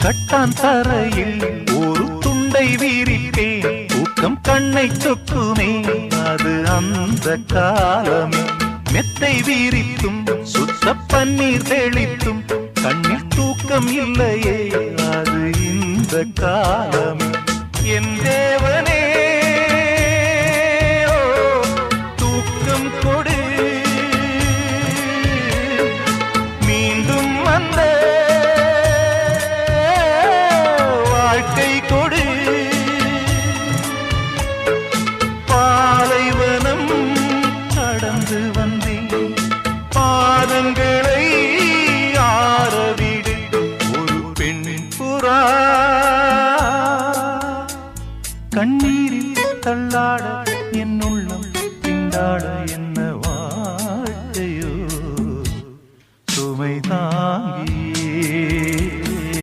கட்டான் தரையில் ஒரு துண்டை வீரிட்டேன், தூக்கம் கண்ணை சொக்குமே அது அந்த காலமே. மெத்தை வீரித்தும் சுத்த பன்னீர் தெளித்தும் கண்ணில் தூக்கம் இல்லையே அது இந்த காலமே. என் தேவனே தூக்கம் கொடு, மீண்டும் வந்த வாழ்க்கை கொடு. பாலைவனம் கடந்து வந்தேன், பாதங்களை ஆரவிடு. ஒரு பெண் புறா கண்ணீரில் தள்ளாட என் உள்ளம்